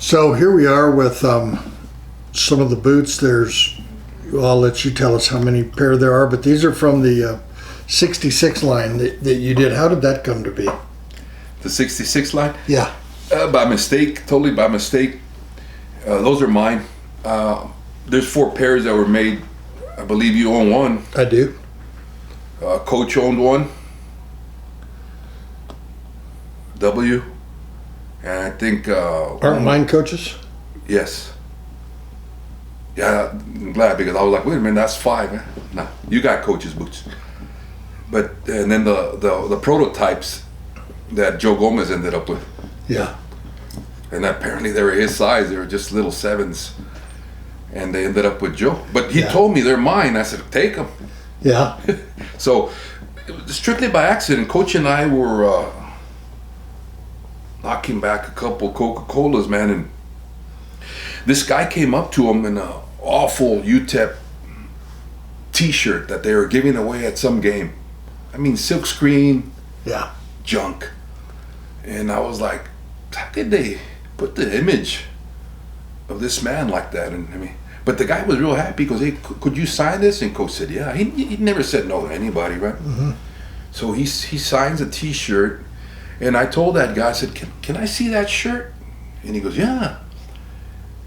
So here we are with some of the boots. I'll let you tell us how many pair there are, but these are from the 66 line that you did. How did that come to be? The 66 line? Yeah. By mistake, totally by mistake. Those are mine. There's 4 pairs that were made. I believe you own one. I do. Coach owned one. W. And I think... Aren't mine Coaches? Yes. Yeah, I'm glad, because I was like, wait a minute, that's 5. Eh? No, you got Coach's boots. But, and then the prototypes that Joe Gomez ended up with. Yeah. And apparently they were his size. They were just little 7s. And they ended up with Joe. But he told me they're mine. I said, take them. Yeah. So, it was strictly by accident. Coach and I were knocking back a couple Coca-Colas, man. And this guy came up to him in an awful UTEP t-shirt that they were giving away at some game. I mean, silkscreen. Yeah. Junk. And I was like, how could they put the image of this man like that? And I mean, but the guy was real happy because, hey, could you sign this? And Coach said, yeah. He never said no to anybody, right? Mm-hmm. So he signs a t-shirt, and I told that guy, I said, can I see that shirt? And he goes, yeah.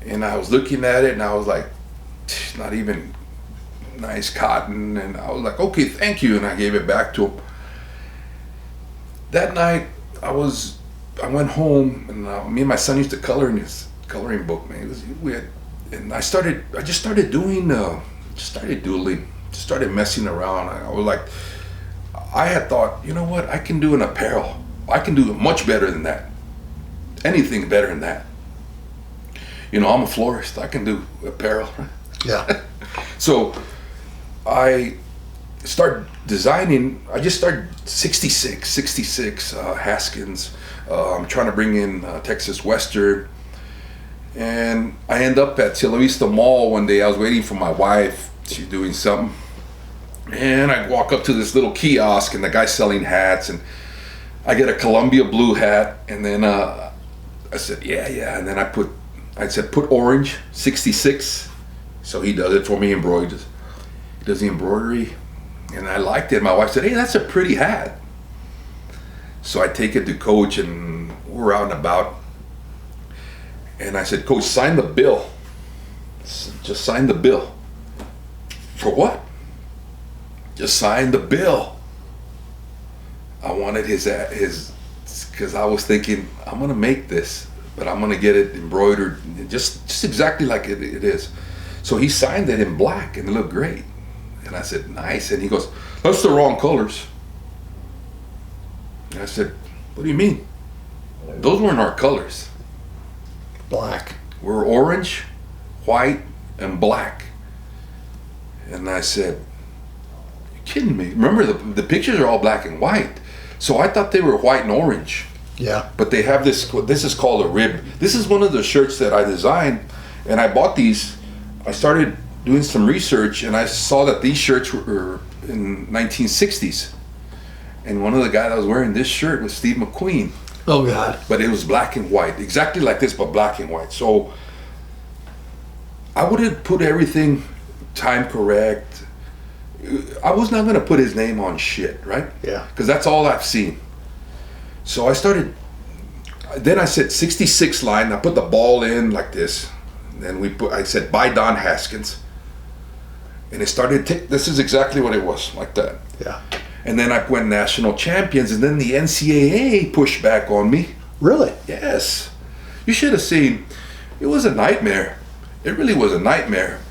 And I was looking at it, and I was like, it's not even nice cotton. And I was like, okay, thank you. And I gave it back to him. That night, I went home, and me and my son used to color in his coloring book, man. And I just started doodling, just started messing around. I was like, I had thought, you know what, I can do an apparel. I can do it much better than that. Anything better than that. You know, I'm a florist. I can do apparel. Yeah. So I started designing. I just started 66 Haskins. I'm trying to bring in Texas Western. And I end up at Cielo Vista Mall one day. I was waiting for my wife. She's doing something. And I walk up to this little kiosk, and the guy's selling hats. And I get a Columbia blue hat. And then I said, yeah. And then I said, put orange, 66. So he does it for me, embroiders. He does the embroidery. And I liked it. My wife said, hey, that's a pretty hat. So I take it to Coach, and we're out and about. And I said, Coach, sign the bill. Just sign the bill. For what? Just sign the bill. I wanted his, because I was thinking, I'm going to make this, but I'm going to get it embroidered just exactly like it is. So he signed it in black, and it looked great. And I said, nice. And he goes, that's the wrong colors. And I said, what do you mean? Those weren't our colors. Black. We're orange, white, and black. And I said, you kidding me? Remember, the pictures are all black and white. So I thought they were white and orange. Yeah. But they have this is called a rib. This is one of the shirts that I designed, and I bought these. I started doing some research, and I saw that these shirts were in 1960s. And one of the guys that was wearing this shirt was Steve McQueen. Oh, God. But it was black and white, exactly like this, but black and white. So I would have put everything time correct. I was not going to put his name on shit, right? Yeah. Because that's all I've seen. So I started, then I said 66 line. I put the ball in like this. And I said, by Don Haskins. And it started, this is exactly what it was, like that. Yeah. And then I went national champions, and then the NCAA pushed back on me. Really? Yes. You should have seen. It was a nightmare. It really was a nightmare.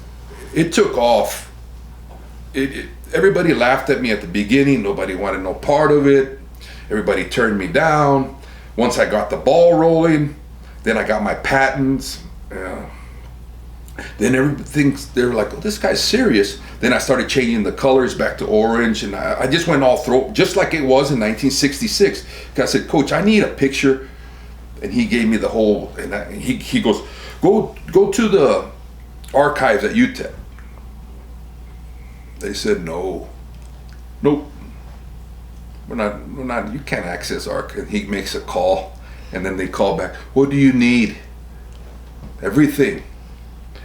It took off. Everybody laughed at me at the beginning. Nobody wanted no part of it. Everybody turned me down. Once I got the ball rolling, then I got my patents. Then everything, they were like, oh, this guy's serious. Then I started changing the colors back to orange, and I just went all through, just like it was in 1966. I said, Coach, I need a picture. And he gave me the whole, and he goes, go to the archives at UTEP. They said, nope. We're not, you can't access our, and he makes a call, and then they call back, what do you need? Everything.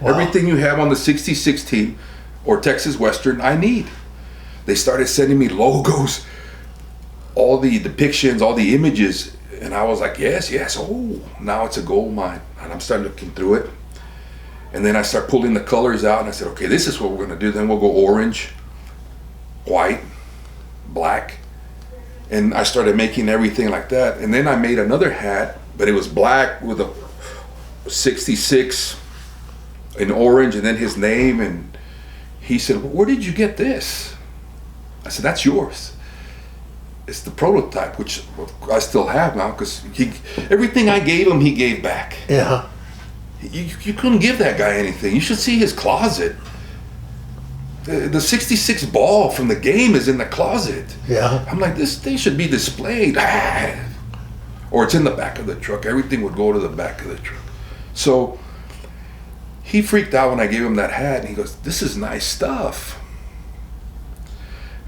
Wow. Everything you have on the 66 team or Texas Western, I need. They started sending me logos, all the depictions, all the images. And I was like, yes. Oh, now it's a gold mine. And I'm starting looking through it. And then I start pulling the colors out. And I said, okay, this is what we're going to do. Then we'll go orange, white, black. And I started making everything like that. And then I made another hat, but it was black with a 66 in orange and then his name. And he said, well, where did you get this? I said, that's yours. It's the prototype, which I still have now, because everything I gave him, he gave back. Yeah. You couldn't give that guy anything. You should see his closet. The 66 ball from the game is in the closet. Yeah. I'm like, this thing should be displayed. Or it's in the back of the truck. Everything would go to the back of the truck. So he freaked out when I gave him that hat, and he goes, this is nice stuff.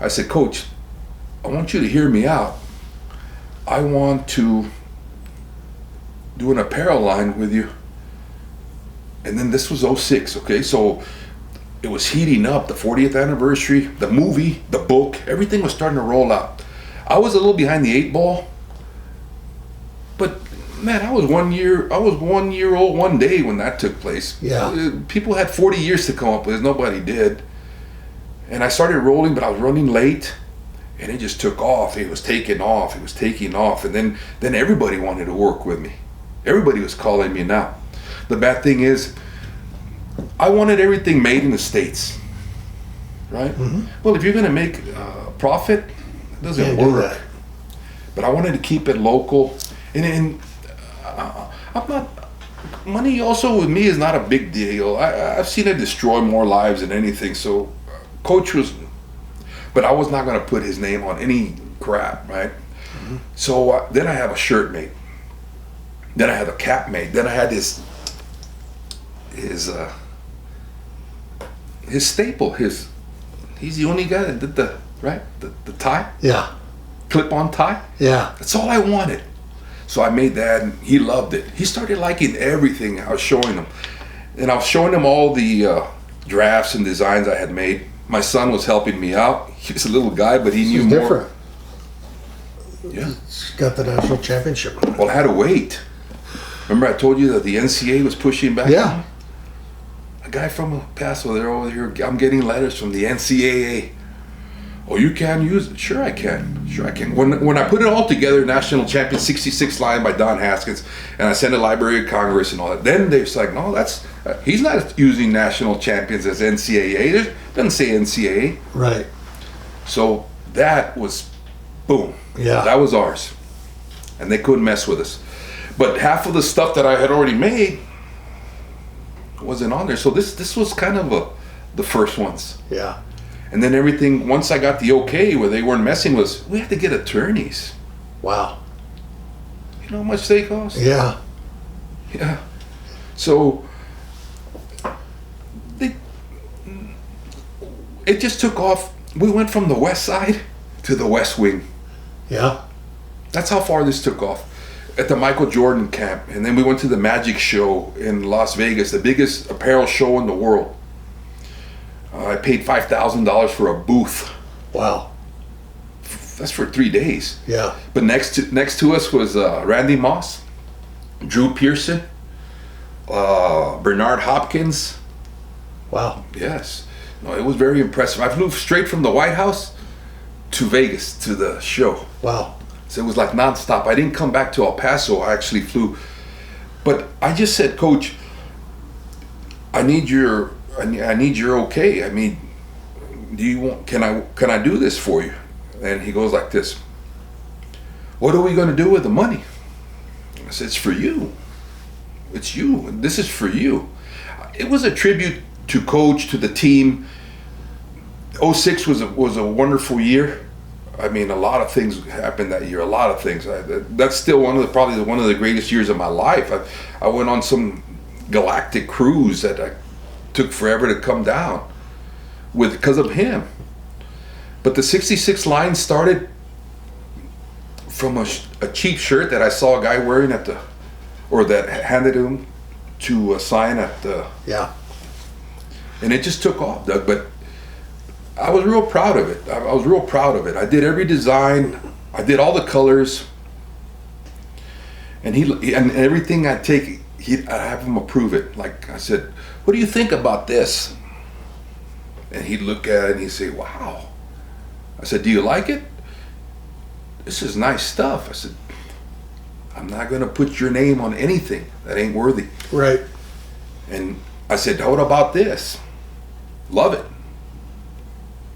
I said, Coach, I want you to hear me out. I want to do an apparel line with you. And then this was 06, okay? So it was heating up, the 40th anniversary, the movie, the book, everything was starting to roll out. I was a little behind the 8 ball, but man, I was 1 year old one day when that took place. Yeah. People had 40 years to come up with it, nobody did. And I started rolling, but I was running late, and it just took off. It was taking off, and then everybody wanted to work with me. Everybody was calling me now. The bad thing is, I wanted everything made in the States, right? Mm-hmm. Well, if you're going to make profit, it doesn't work. But I wanted to keep it local, and I'm not. Money also with me is not a big deal. I've seen it destroy more lives than anything. So, Coach was, but I was not going to put his name on any crap, right? Mm-hmm. So then I have a shirt made. Then I have a cap made. Then I had his staple. He's the only guy that did the tie. Yeah. Clip-on tie. Yeah. That's all I wanted. So I made that, and he loved it. He started liking everything I was showing him, and I was showing him all the drafts and designs I had made. My son was helping me out. He was a little guy, but he knew more. Different. Yeah. He's got the national championship. Well, I had to wait. Remember I told you that the NCAA was pushing back? Yeah. A guy from El Paso, they're over here. I'm getting letters from the NCAA. Oh, you can use it? Sure I can. When I put it all together, National Champion 66 line by Don Haskins, and I sent it to Library of Congress and all that, then they're like, no, that's he's not using National Champions as NCAA. It doesn't say NCAA. Right. So that was, boom. Yeah. That was ours. And they couldn't mess with us. But half of the stuff that I had already made wasn't on there. So this was kind of the first ones. Yeah. And then everything, once I got the okay where they weren't messing with us, we had to get attorneys. Wow. You know how much they cost? Yeah. Yeah. So it just took off. We went from the west side to the west wing. Yeah. That's how far this took off. At the Michael Jordan camp. And then we went to the Magic Show in Las Vegas, the biggest apparel show in the world. I paid $5,000 for a booth. Wow. That's for 3 days. Yeah. But next to us was Randy Moss, Drew Pearson, Bernard Hopkins. Wow. Yes. No, it was very impressive. I flew straight from the White House to Vegas to the show. Wow. So it was like nonstop. I didn't come back to El Paso. I actually flew. But I just said, Coach, I need your okay. I mean, do you want? Can I do this for you? And he goes like this. What are we going to do with the money? I said, it's for you. It's you. This is for you. It was a tribute to Coach, to the team. 06 was a wonderful year. I mean, a lot of things happened that year. A lot of things. That's still probably one of the greatest years of my life. I went on some galactic cruise that I took forever to come down because of him. But the 66 line started from a cheap shirt that I saw a guy wearing that handed him to sign at the, Yeah. and it just took off, Doug. But I was real proud of it. I was real proud of it. I did every design. I did all the colors. And and everything I take, I have him approve it. Like I said, what do you think about this? And he'd look at it and he'd say, wow. I said, do you like it? This is nice stuff. I said, I'm not going to put your name on anything that ain't worthy. Right. And I said, what about this? Love it.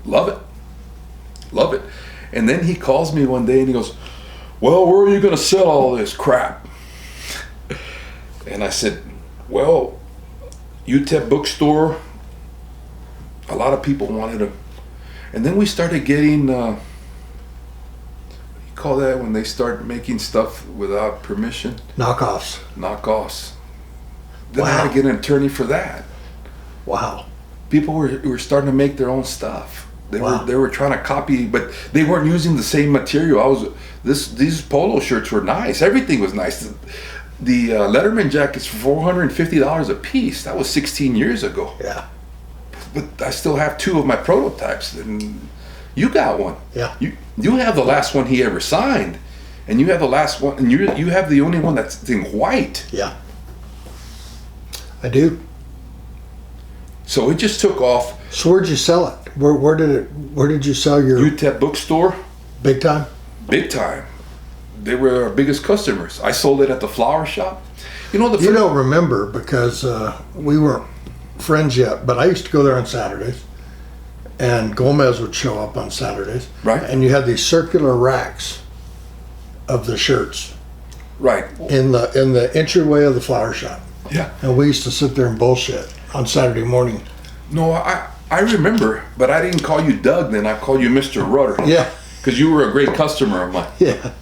Love it. Love it. And then he calls me one day and he goes, well, where are you going to sell all this crap? And I said, well, UTEP bookstore, a lot of people wanted them. And then we started getting, what do you call that when they start making stuff without permission? Knockoffs. Knockoffs. Then I Wow. had to get an attorney for that. Wow. People were starting to make their own stuff. Wow. They were trying to copy, but they weren't using the same material. These polo shirts were nice. Everything was nice. The Letterman jackets for $450 a piece. That was 16 years ago. Yeah. But I still have two of my prototypes, and you got one. Yeah. You have the last one he ever signed, and you have the last one, and you have the only one that's in white. Yeah. I do. So it just took off. So where'd you sell it? Where did you sell your UTEP bookstore, big time? big time. They were our biggest customers. I sold it at the flower shop. You know You don't remember because we weren't friends yet, but I used to go there on Saturdays, and Gomez would show up on Saturdays. Right. And you had these circular racks of the shirts right. in the entryway of the flower shop, Yeah. and we used to sit there and bullshit on Saturday morning. No, I remember, but I didn't call you Doug then. I called you Mr. Rudder. Yeah. Because you were a great customer of mine. Yeah.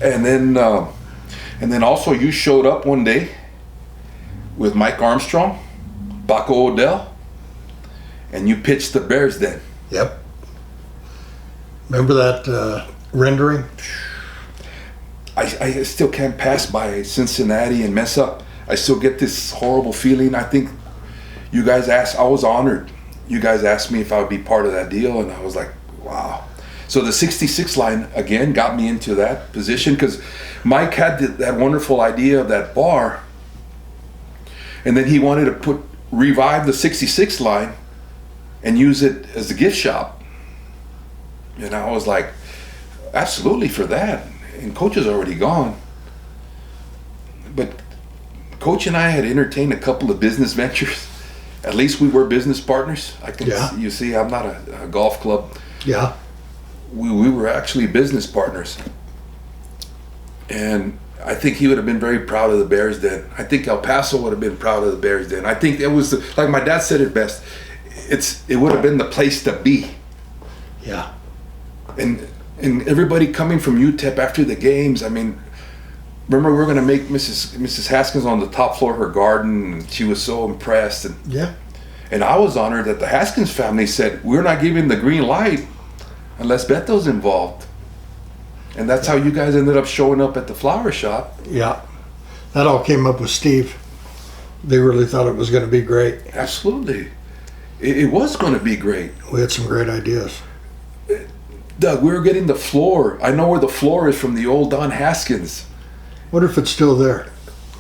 And then also you showed up one day with Mike Armstrong, Baco Odell, and you pitched the Bears Den. Yep. Remember that rendering? I still can't pass by Cincinnati and mess up. I still get this horrible feeling. I think you guys asked, I was honored. You guys asked me if I would be part of that deal, and I was like, wow. So the 66 line, again, got me into that position because Mike had that wonderful idea of that bar, and then he wanted to revive the 66 line and use it as a gift shop. And I was like, absolutely for that. And Coach is already gone. But Coach and I had entertained a couple of business ventures. At least we were business partners. You see, I'm not a golf club. Yeah. We were actually business partners. And I think he would have been very proud of the Bears Den. I think El Paso would have been proud of the Bears Den. I think it was, like my dad said it best, it would have been the place to be. Yeah. And everybody coming from UTEP after the games, I mean, remember we were going to make Mrs. Haskins on the top floor of her garden, and she was so impressed. And I was honored that the Haskins family said, we're not giving the green light unless Beto's involved. And that's how you guys ended up showing up at the flower shop. Yeah. That all came up with Steve. They really thought it was going to be great. Absolutely. It was going to be great. We had some great ideas. Doug, we were getting the floor. I know where the floor is from the old Don Haskins. Wonder if it's still there.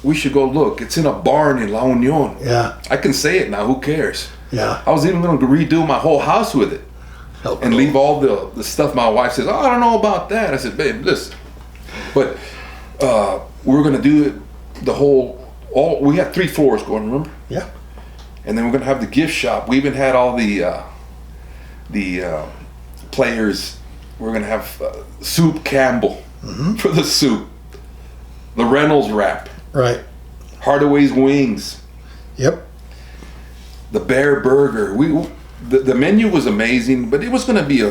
We should go look. It's in a barn in La Union. Yeah. I can say it now. Who cares? Yeah. I was even going to redo my whole house with it and leave all the stuff. My wife says, oh, I don't know about that. I said, babe, listen. But we were going to do it we had 3 floors going, remember? Yeah. And then we're going to have the gift shop. We even had all the players. We're going to have Soup Campbell for the soup. The Reynolds wrap. Right. Hardaway's wings. Yep. The Bear Burger. The menu was amazing, but it was going to be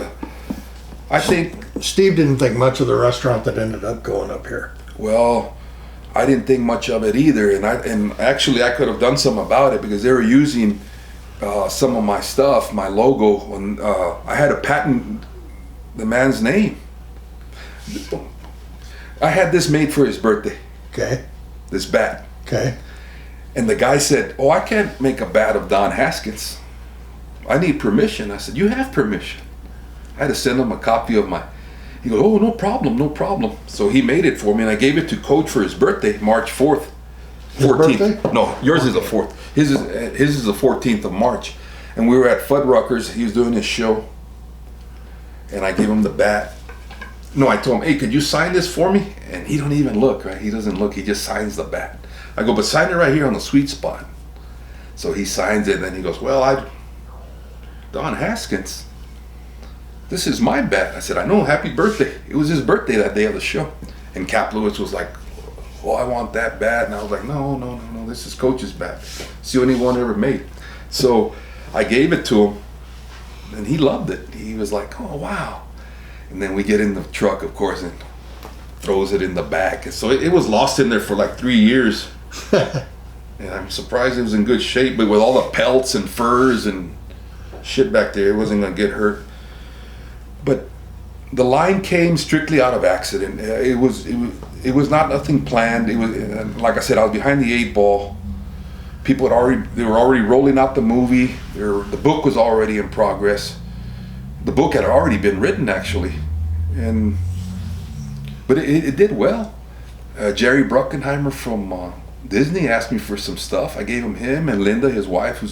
I think. Steve didn't think much of the restaurant that ended up going up here. Well, I didn't think much of it either, and actually I could have done something about it because they were using some of my stuff, my logo, and I had to patent the man's name. I had this made for his birthday. Okay. This bat. Okay. And the guy said, "Oh, I can't make a bat of Don Haskins. I need permission." I said, "You have permission." I had to send him a copy of my. He goes, "Oh, no problem, no problem." So he made it for me, and I gave it to Coach for his birthday, March 4th. 14th. Birthday? No, yours is the 4th. His is the 14th of March. And we were at Fuddruckers. He was doing his show. And I gave him the bat. No, I told him, "Hey, could you sign this for me?" And he don't even look, right? He doesn't look. He just signs the bat. I go, "But sign it right here on the sweet spot." So he signs it, and then he goes, "Well, Don Haskins, this is my bat." I said, "I know, happy birthday." It was his birthday that day of the show. And Cap Lewis was like, "Oh, I want that bat." And I was like, no, this is Coach's bat. It's the only one ever made. So I gave it to him, and he loved it. He was like, "Oh, wow." And then we get in the truck, of course, and throws it in the back. And so it was lost in there for like 3 years. And I'm surprised it was in good shape, but with all the pelts and furs and shit back there, it wasn't gonna get hurt. But the line came strictly out of accident. It was not nothing planned. It was, like I said, I was behind the 8 ball. People they were already rolling out the movie. The book was already in progress. The book had already been written, actually, but it did well. Jerry Bruckheimer from Disney asked me for some stuff. I gave him and Linda, his wife,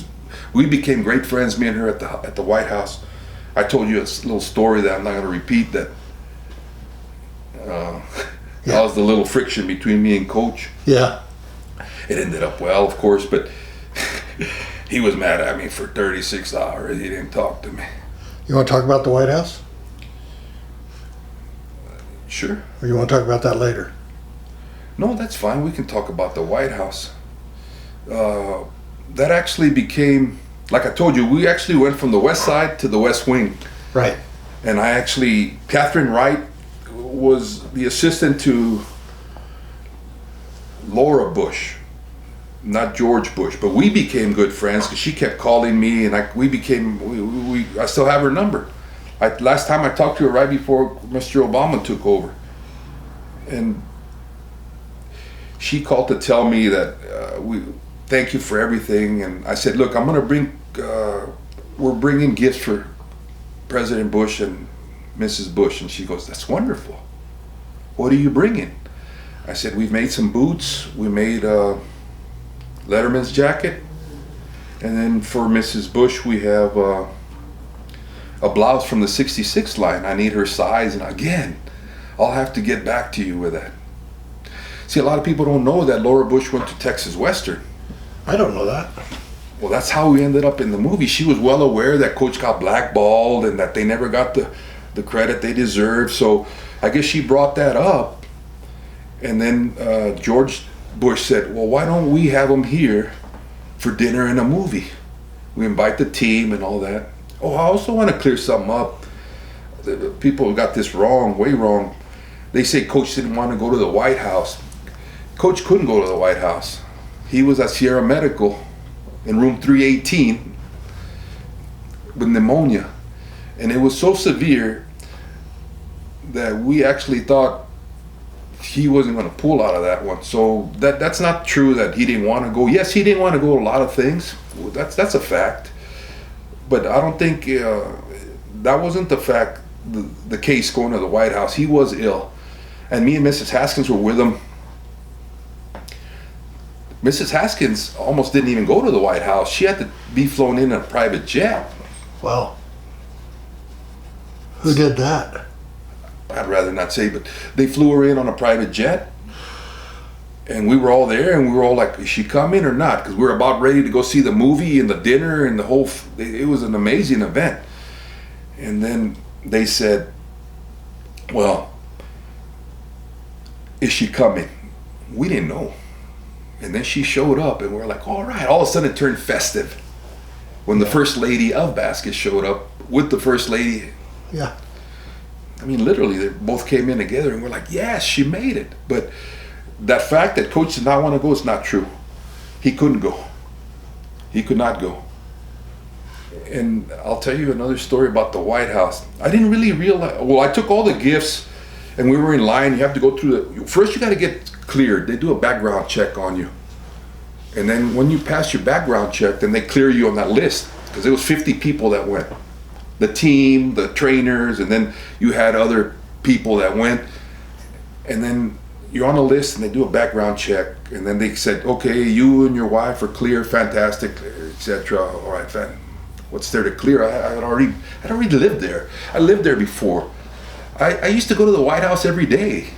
we became great friends. Me and her at the White House. I told you a little story that I'm not going to repeat. That that was the little friction between me and Coach. Yeah. It ended up well, of course, but he was mad at me for 36 hours. He didn't talk to me. You want to talk about the White House? Sure. Or you want to talk about that later? No, that's fine. We can talk about the White House. That actually became, like I told you, we actually went from the West Side to the West Wing. Right. And Catherine Wright was the assistant to Laura Bush, not George Bush, but we became good friends because she kept calling me, and I still have her number. Last time I talked to her right before Mr. Obama took over, and she called to tell me that thank you for everything. And I said, "Look, we're bringing gifts for President Bush and Mrs. Bush." And she goes, "That's wonderful. What are you bringing?" I said, "We've made some boots. We made Letterman's jacket, and then for Mrs. Bush we have a blouse from the 66 line. I need her size, and again, I'll have to get back to you with that." See, a lot of people don't know that Laura Bush went to Texas Western. I don't know that. Well, that's how we ended up in the movie. She was well aware that Coach got blackballed and that they never got the credit they deserved. So I guess she brought that up. And then George Bush said, "Well, why don't we have them here for dinner and a movie? We invite the team and all that." Oh, I also want to clear something up. The people got this wrong, way wrong. They say Coach didn't want to go to the White House. Coach couldn't go to the White House. He was at Sierra Medical in room 318 with pneumonia. And it was so severe that we actually thought he wasn't going to pull out of that one. So that's not true that he didn't want to go. Yes, he didn't want to go to a lot of things. That's a fact. But I don't think that wasn't the case going to the White House. He was ill. And me and Mrs. Haskins were with him. Mrs. Haskins almost didn't even go to the White House. She had to be flown in a private jet. Well, who did that? I'd rather not say, but they flew her in on a private jet. And we were all there, and we were all like, "Is she coming or not?" Because we were about ready to go see the movie and the dinner and the whole. It was an amazing event. And then they said, "Well, is she coming?" We didn't know. And then she showed up, and we're like, "All right." All of a sudden, it turned festive when the First Lady of Basket showed up with the First Lady. Yeah. I mean, literally, they both came in together, and we're like, "Yes, she made it." But that fact that Coach did not want to go is not true. He couldn't go. He could not go. And I'll tell you another story about the White House. I didn't really realize. Well, I took all the gifts, and we were in line. You have to go through first. You got to get cleared. They do a background check on you. And then when you pass your background check, then they clear you on that list, because it was 50 people that went. The team, the trainers, and then you had other people that went. And then you're on a list, and they do a background check, and then they said, okay, you and your wife are clear, fantastic, etc. All right, what's there to clear? I'd already lived there. I lived there before. I used to go to the White House every day.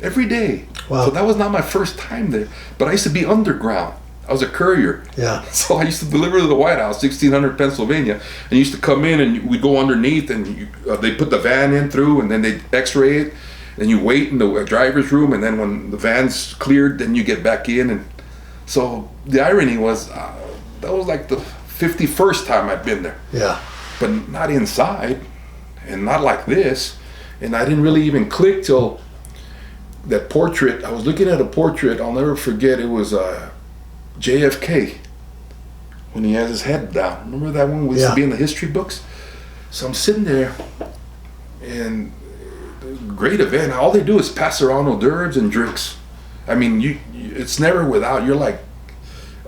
Every day. Wow. So that was not my first time there, but I used to be underground. I was a courier. Yeah. So I used to deliver to the White House, 1600 Pennsylvania, and used to come in, and we'd go underneath, and they put the van in through, and then they x-ray it, and you wait in the driver's room, and then when the van's cleared, then you get back in. And so the irony was, that was like the 51st time I'd been there. Yeah. But not inside, and not like this. And I didn't really even click till that portrait. I was looking at a portrait, I'll never forget, it was JFK, when he has his head down. Remember that one? We used to be in the history books. So I'm sitting there, and great event. All they do is pass around hors d'oeuvres and drinks. I mean, it's never without. You're like,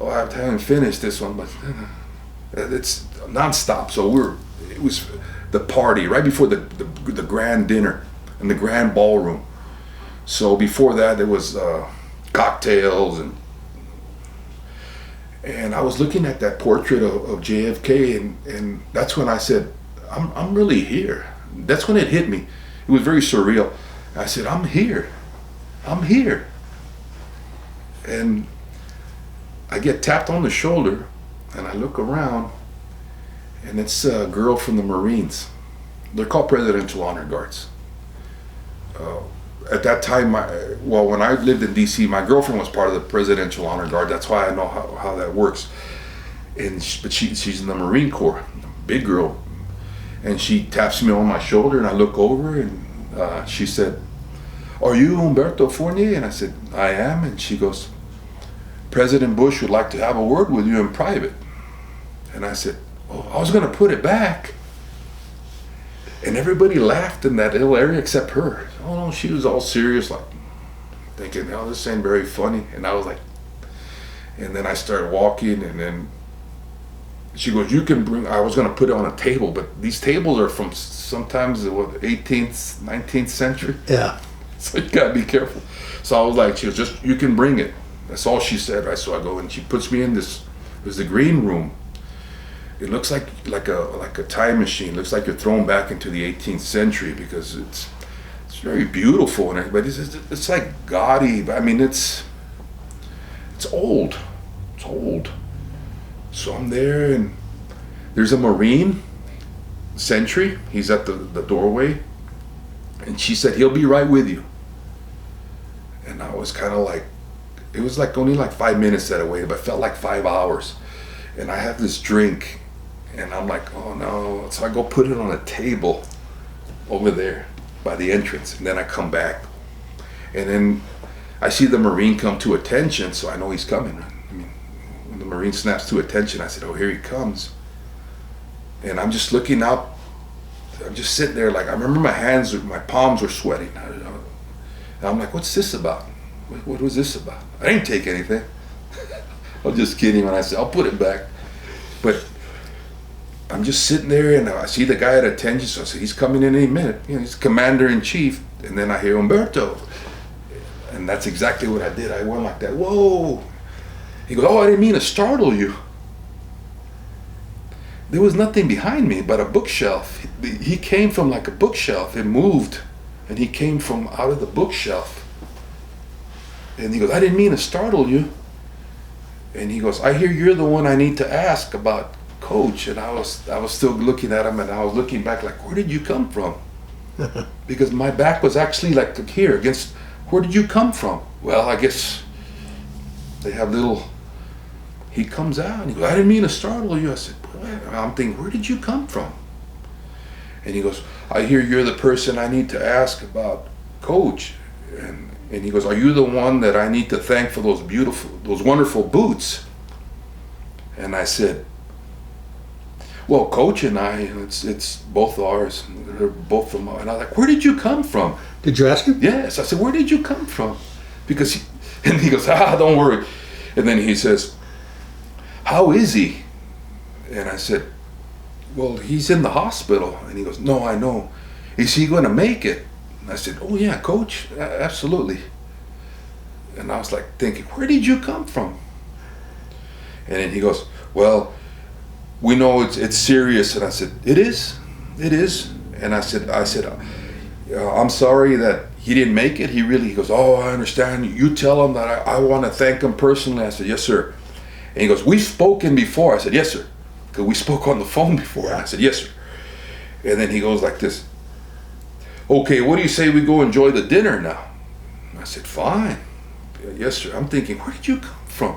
oh, I haven't finished this one, but it's nonstop. So it was the party right before the grand dinner and the grand ballroom. So before that, there was cocktails, and I was looking at that portrait of JFK, and that's when I said, I'm really here. That's when it hit me. It was very surreal. I said, I'm here. And I get tapped on the shoulder, and I look around, and it's a girl from the Marines. They're called Presidential Honor Guards. At that time, when I lived in DC, my girlfriend was part of the Presidential Honor Guard. That's why I know how that works. But she's in the Marine Corps, big girl. And she taps me on my shoulder, and I look over, and she said, "Are you Humberto Fournier?" And I said, "I am." And she goes, "President Bush would like to have a word with you in private." And I said, "Oh, I was going to put it back." And everybody laughed in that little area except her. Oh no, she was all serious, like thinking, "Oh, this ain't very funny." And I was like, and then I started walking, and then she goes, "You can bring," I was going to put it on a table, but these tables are from sometimes the 18th, 19th century. Yeah. So you got to be careful. So I was like, she was "You can bring it." That's all she said, right? So I go, and she puts me in this, it was the green room. It looks like a time machine. It looks like you're thrown back into the 18th century, because it's very beautiful and everything, but it's like gaudy. I mean, it's old. It's old. So I'm there, and there's a Marine sentry. He's at the doorway, and she said, "He'll be right with you." And I was kind of like, it was like only like 5 minutes that away, but it felt like 5 hours. And I have this drink, and I'm like, oh no. So I go put it on a table over there by the entrance, and then I come back, and then I see the Marine come to attention, so I know he's coming. I mean, when the Marine snaps to attention, I said, "Oh, here he comes." And I'm just looking out. I'm just sitting there, like, I remember my palms were sweating. And I'm like, "What's this about? What was this about?" I didn't take anything. I was just kidding when I said, "I'll put it back." But I'm just sitting there, and I see the guy at attention, so I said, "He's coming in any minute." You know, he's commander-in-chief. And then I hear Humberto. And that's exactly what I did. I went like that. Whoa. He goes, "Oh, I didn't mean to startle you." There was nothing behind me but a bookshelf. He came from like a bookshelf. It moved, and he came from out of the bookshelf. And he goes, "I didn't mean to startle you." And he goes, "I hear you're the one I need to ask about Coach." And I was still looking at him, and I was looking back like, "Where did you come from?" Because my back was actually like here against. "Where did you come from?" "Well, I guess they have little." He comes out, and he goes, "I didn't mean to startle you." I said, I'm thinking, "Where did you come from?" And he goes, "I hear you're the person I need to ask about Coach." And he goes, "Are you the one that I need to thank for those wonderful boots?" And I said, "Well, Coach and I, it's both ours. They're both from." And I was like, "Where did you come from?" Did you ask him? Yes. I said, "Where did you come from?" Because he goes, "Don't worry." And then he says, "How is he?" And I said, "Well, he's in the hospital." And he goes, "No, I know. Is he going to make it?" And I said, "Oh yeah, coach, absolutely." And I was like thinking, where did you come from? And then he goes, "Well, we know it's serious." And I said, it is. And I said, "I'm sorry that he didn't make it." He goes, "Oh, I understand. You tell him that I want to thank him personally." I said, "Yes, sir." And he goes, "We've spoken before." I said, "Yes, sir." Because we spoke on the phone before. And I said, "Yes, sir." And then he goes like this, "Okay, what do you say we go enjoy the dinner now?" And I said, "Fine. Yes, sir." I'm thinking, where did you come from?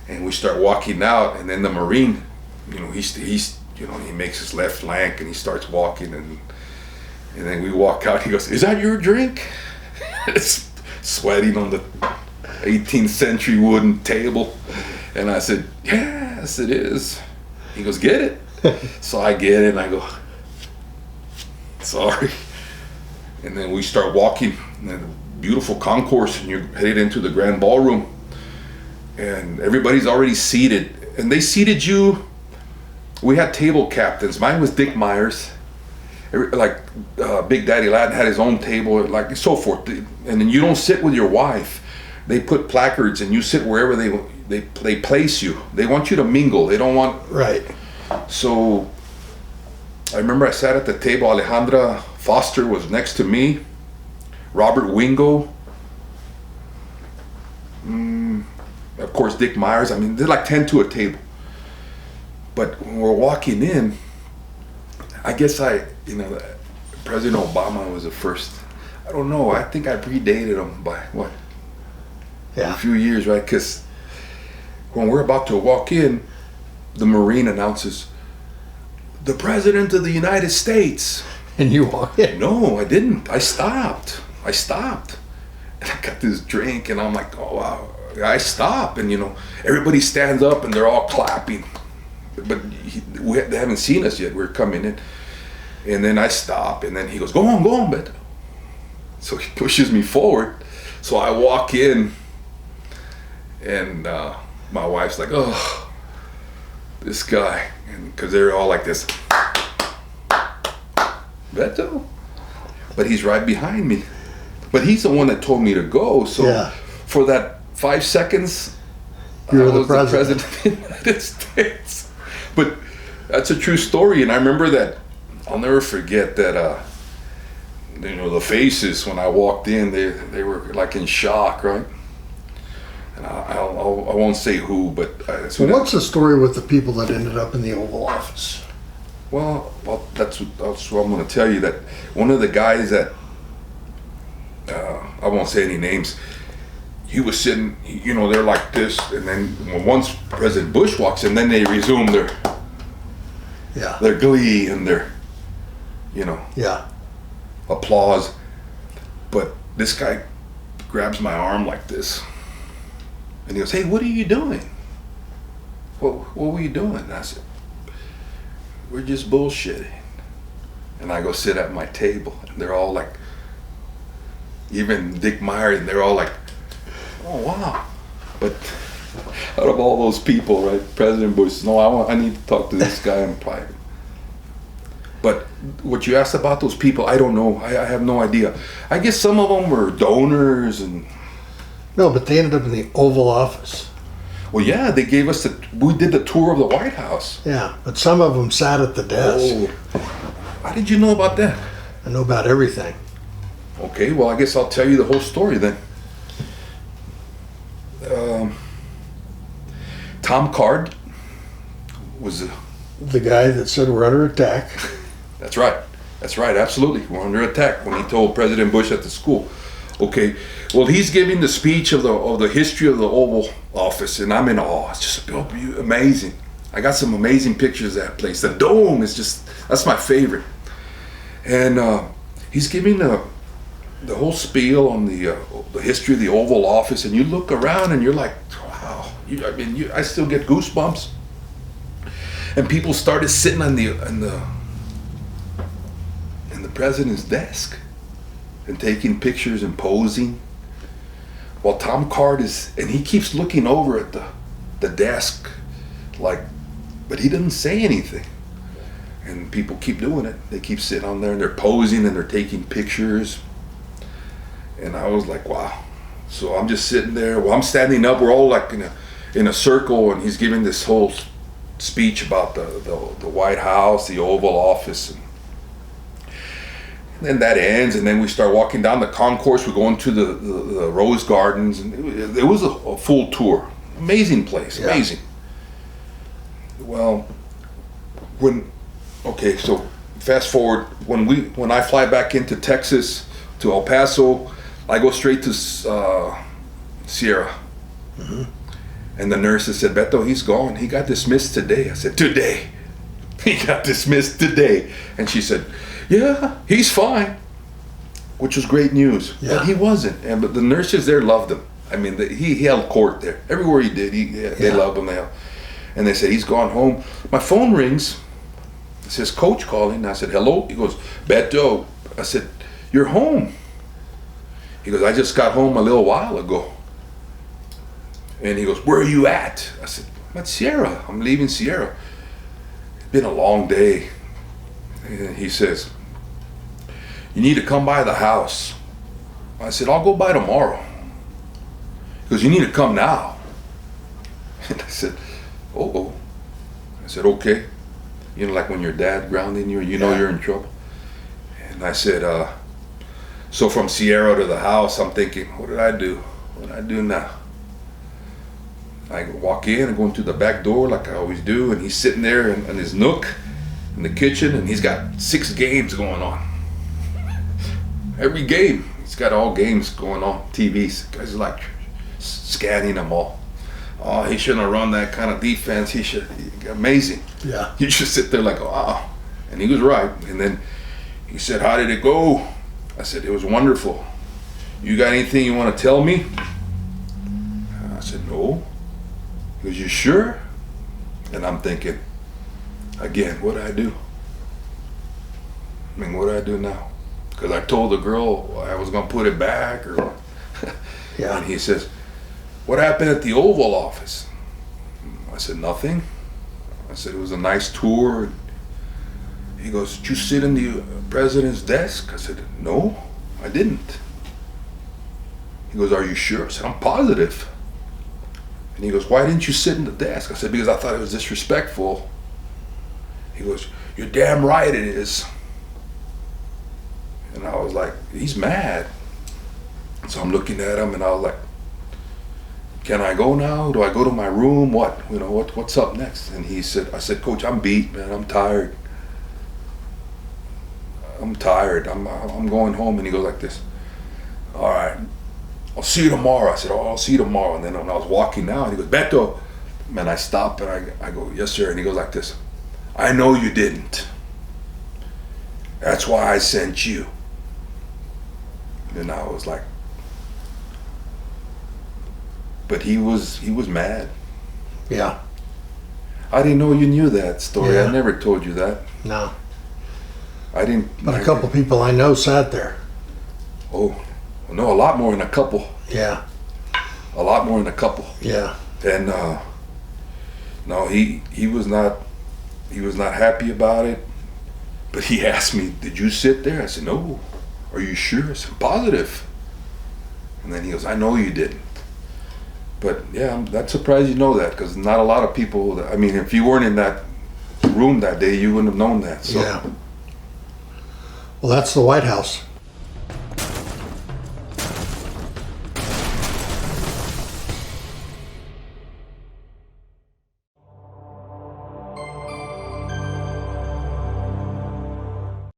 And we start walking out, and then the Marine, he's he makes his left flank and he starts walking, and then we walk out. He goes, "Is that your drink?" It's sweating on the 18th century wooden table. And I said, "Yes, it is." He goes, "Get it." So I get it and I go, "Sorry." And then we start walking in a beautiful concourse, and you're headed into the grand ballroom, and everybody's already seated, and they seated you. We had table captains. Mine was Dick Myers. Big Daddy Latin had his own table, like so forth. And then you don't sit with your wife. They put placards, and you sit wherever they place you. They want you to mingle. They don't want... Right. So I remember I sat at the table. Alejandra Foster was next to me. Robert Wingo. Of course, Dick Myers. I mean, they're like 10 to a table. But when we're walking in, I guess President Obama was the first. I don't know. I think I predated him by what? Yeah. A few years, right? Because when we're about to walk in, the Marine announces, "The President of the United States." And you walk in. No, I didn't. I stopped. And I got this drink, and I'm like, oh, wow. I stop, and everybody stands up, and they're all clapping. But they haven't seen us yet. We're coming in. And then I stop, and then he goes, go on, Beto. So he pushes me forward. So I walk in, and my wife's like, oh, this guy. Because they're all like this. Beto? But he's right behind me. But he's the one that told me to go. So for that 5 seconds, I was the president of the United States. But that's a true story. And I remember that, I'll never forget that, the faces when I walked in, they were like in shock, right? And I won't say who, but... So what's the story with the people that ended up in the Oval Office? Well, that's what I'm going to tell you. That one of the guys that, I won't say any names, he was sitting, they're like this, and then once President Bush walks in, then they resume their glee and their, applause. But this guy grabs my arm like this, and he goes, "Hey, what are you doing? What were you doing?" And I said, "We're just bullshitting." And I go sit at my table, and they're all like, even Dick Meyer, and they're all like, "Oh wow!" But out of all those people, right, President Bush says, "No, I need to talk to this guy in private." But what you asked about those people, I don't know. I have no idea. I guess some of them were donors and. No, but they ended up in the Oval Office. Well, yeah, they gave us we did the tour of the White House. Yeah, but some of them sat at the desk. Oh, how did you know about that? I know about everything. Okay, well, I guess I'll tell you the whole story then. Tom Card was the guy that said we're under attack. That's right, absolutely. We're under attack when he told President Bush at the school. Okay, well, he's giving the speech of the history of the Oval Office, and I'm in awe. It's just amazing. I got some amazing pictures of that place. The dome is that's my favorite. And he's giving the whole spiel on the history of the Oval Office, and you look around and you're like, wow. I still get goosebumps. And people started sitting in the president's desk and taking pictures and posing. Well, Tom Card and he keeps looking over at the desk, like, but he doesn't say anything. And people keep doing it. They keep sitting on there and they're posing and they're taking pictures. And I was like, wow. So I'm just sitting there. Well, I'm standing up. We're all like in a circle, and he's giving this whole speech about the White House, the Oval Office. And then that ends, and then we start walking down the concourse. We go into the Rose Gardens, and it was a full tour. Amazing place, amazing. Well, so fast forward, when I fly back into Texas to El Paso, I go straight to Sierra. Mm-hmm. And the nurses said, Beto, he's gone. He got dismissed today. I said, today? He got dismissed today. And she said, yeah, he's fine, which was great news. Yeah. But he wasn't. But the nurses there loved him. I mean, he held court there. Everywhere he did, they loved him. And they said, he's gone home. My phone rings. It says, Coach calling. I said, hello? He goes, Beto. I said, you're home. He goes, I just got home a little while ago. And he goes, where are you at? I said, I'm at Sierra. I'm leaving Sierra. It's been a long day. And he says, you need to come by the house. I said, I'll go by tomorrow. He goes, you need to come now. And I said, oh. I said, okay. You know, like when your dad grounding you, you know you're in trouble. And I said, so from Sierra to the house, I'm thinking, what did I do? What did I do now? I walk in and go into the back door like I always do, and he's sitting there in his nook in the kitchen, and he's got 6 games going on. Every game, he's got all games going on, TVs. Guys are like scanning them all. Oh, he shouldn't have run that kind of defense. Amazing. Yeah. You just sit there like, wow. And he was right. And then he said, how did it go? I said, it was wonderful. You got anything you want to tell me? I said, no. He goes, you sure? And I'm thinking, again, what do I do? I mean, what do I do now? Because I told the girl I was going to put it back. Yeah. And he says, what happened at the Oval Office? I said, nothing. I said, it was a nice tour. He goes, did you sit in the president's desk? I said, no, I didn't. He goes, are you sure? I said, I'm positive. And he goes, why didn't you sit in the desk? I said, because I thought it was disrespectful. He goes, you're damn right it is. And I was like, he's mad. So I'm looking at him and I was like, can I go now? Do I go to my room? What's up next? And I said, Coach, I'm beat, man. I'm tired. I'm going home. And he goes like this. All right, I'll see you tomorrow. I said, I'll see you tomorrow. And then when I was walking out, he goes, Beto. Man, I stop and I go, yes, sir. And he goes like this. I know you didn't. That's why I sent you. And I was like, but he was mad. Yeah. I didn't know you knew that story. Yeah. I never told you that. No. I didn't. But a couple people I know sat there. Oh, no, a lot more than a couple. Yeah. A lot more than a couple. Yeah. And no, he was not happy about it. But he asked me, did you sit there? I said, no. Are you sure? I said, positive. And then he goes, I know you didn't. But yeah, I'm that surprised you know that, because not a lot of people, if you weren't in that room that day, you wouldn't have known that. So. Yeah. Well, that's the White House.